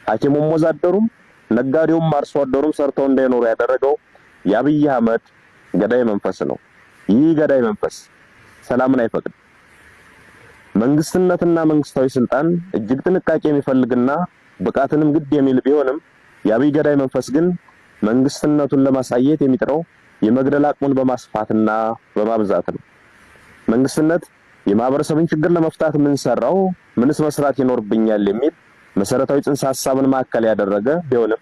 ሐኪሙም ወዛደሩም ነጋዴውም አርሶ አደሩም ሰርተው እንዳይኖሩ ያደረገው የአብይ አህመድ ገዳይ መንፈስ ነው። ይህ ገዳይ መንፈስ ሰላምን አይፈቅድም። መንግስትነትና መንግስታዊ ስልጣን እጅግ ጥንቃቄ የሚፈልግና ብቃትንም ግድ የሚል ቢሆንም የአብይ ገዳይ መንፈስ ግን መንግስትነቱን ለማሳየት የሚጥረው የመግደል አቅሙን በማስፋትና በማብዛት ነው። መንግስትነት የማህበረሰብን ችግር ለመፍታት ምን ሰራው፣ ምንስ መስራት ይኖርብኛል የሚል መሰረታዊ ጽንሰ ሐሳብን ማዕከል ያደረገ ቢሆንም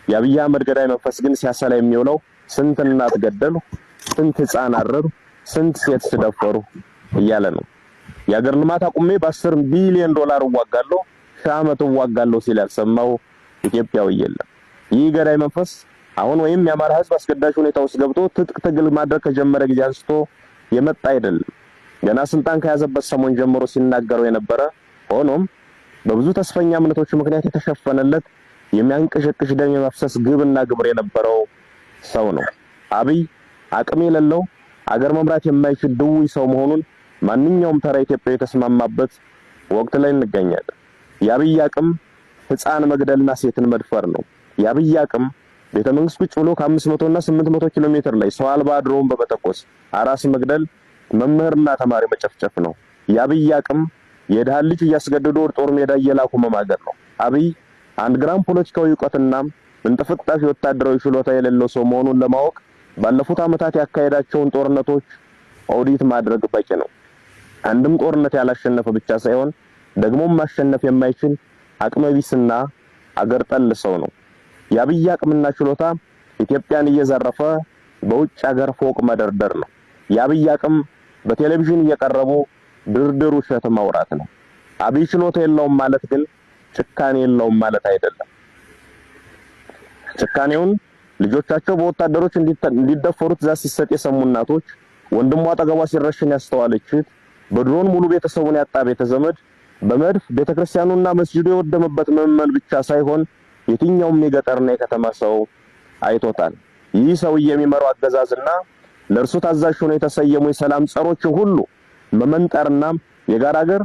የአብይ አህመድ ገዳይ መንፈስ ግን ሲያሰላ የሚውለው ስንት እናት ገደሉ፣ ስንት ህፃን አረዱ፣ ስንት ሴት ስደፈሩ እያለ ነው። የአገር ልማት አቁሜ በ10 ቢሊዮን ዶላር እዋጋለሁ፣ ሺህ ዓመት እዋጋለሁ ሲል ያልሰማው ኢትዮጵያዊ የለም። ይህ ገዳይ መንፈስ አሁን ወይም የአማራ ህዝብ አስገዳጅ ሁኔታ ውስጥ ገብቶ ትጥቅ ትግል ማድረግ ከጀመረ ጊዜ አንስቶ የመጣ አይደለም። ገና ስልጣን ከያዘበት ሰሞን ጀምሮ ሲናገረው የነበረ ሆኖም በብዙ ተስፈኛ እምነቶች ምክንያት የተሸፈነለት የሚያንቀሸቅሽ ደም የማፍሰስ ግብና ግብር የነበረው ሰው ነው። አብይ አቅም የሌለው አገር መምራት የማይችል ድውይ ሰው መሆኑን ማንኛውም ተራ ኢትዮጵያዊ የተስማማበት ወቅት ላይ እንገኛለን። የአብይ አቅም ህፃን መግደልና ሴትን መድፈር ነው። የአብይ አቅም ቤተ መንግስት ቁጭ ብሎ ከ500 እና 800 ኪሎ ሜትር ላይ ሰው አልባ ድሮን በመተኮስ አራስ መግደል፣ መምህርና ተማሪ መጨፍጨፍ ነው። የአብይ አቅም የድሃ ልጅ እያስገደዱ ወደ ጦር ሜዳ እየላኩ መማገር ነው። አብይ 1 ግራም ፖለቲካዊ ዕውቀትና እንጥፍጣፊ ወታደራዊ ችሎታ የሌለው ሰው መሆኑን ለማወቅ ባለፉት ዓመታት ያካሄዳቸውን ጦርነቶች ኦዲት ማድረግ በቂ ነው። አንድም ጦርነት ያላሸነፈ ብቻ ሳይሆን ደግሞም ማሸነፍ የማይችል አቅመ ቢስና አገር ጠል ሰው ነው። የአብይ አቅምና ችሎታ ኢትዮጵያን እየዘረፈ በውጭ ሀገር ፎቅ መደርደር ነው። የአብይ አቅም በቴሌቪዥን እየቀረቡ ድርድር ውሸት ማውራት ነው። አብይ ችሎታ የለውም ማለት ግን ጭካኔ የለውም ማለት አይደለም። ጭካኔውን ልጆቻቸው በወታደሮች እንዲደፈሩ ትዕዛዝ ሲሰጥ የሰሙ እናቶች፣ ወንድሟ አጠገቧ ሲረሽን ያስተዋለች፣ በድሮን ሙሉ ቤተሰቡን ያጣ ቤተዘመድ፣ በመድፍ ቤተክርስቲያኑና መስጂዱ የወደመበት ምዕመን ብቻ ሳይሆን የትኛውም የገጠርና የከተማ ሰው አይቶታል። ይህ ሰውዬ የሚመራው አገዛዝና ለእርሱ ታዛዥ ሆነው የተሰየሙ የሰላም ጸሮችን ሁሉ መመንጠርና የጋራ ሀገር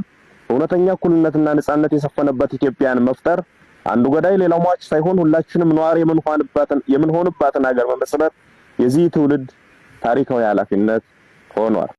እውነተኛ እኩልነትና ነጻነት የሰፈነበት ኢትዮጵያን መፍጠር አንዱ ገዳይ ሌላው ሟች ሳይሆን ሁላችንም ነዋሪ የምንሆንባትን ሀገር መመስረት የዚህ ትውልድ ታሪካዊ ኃላፊነት ሆኗል።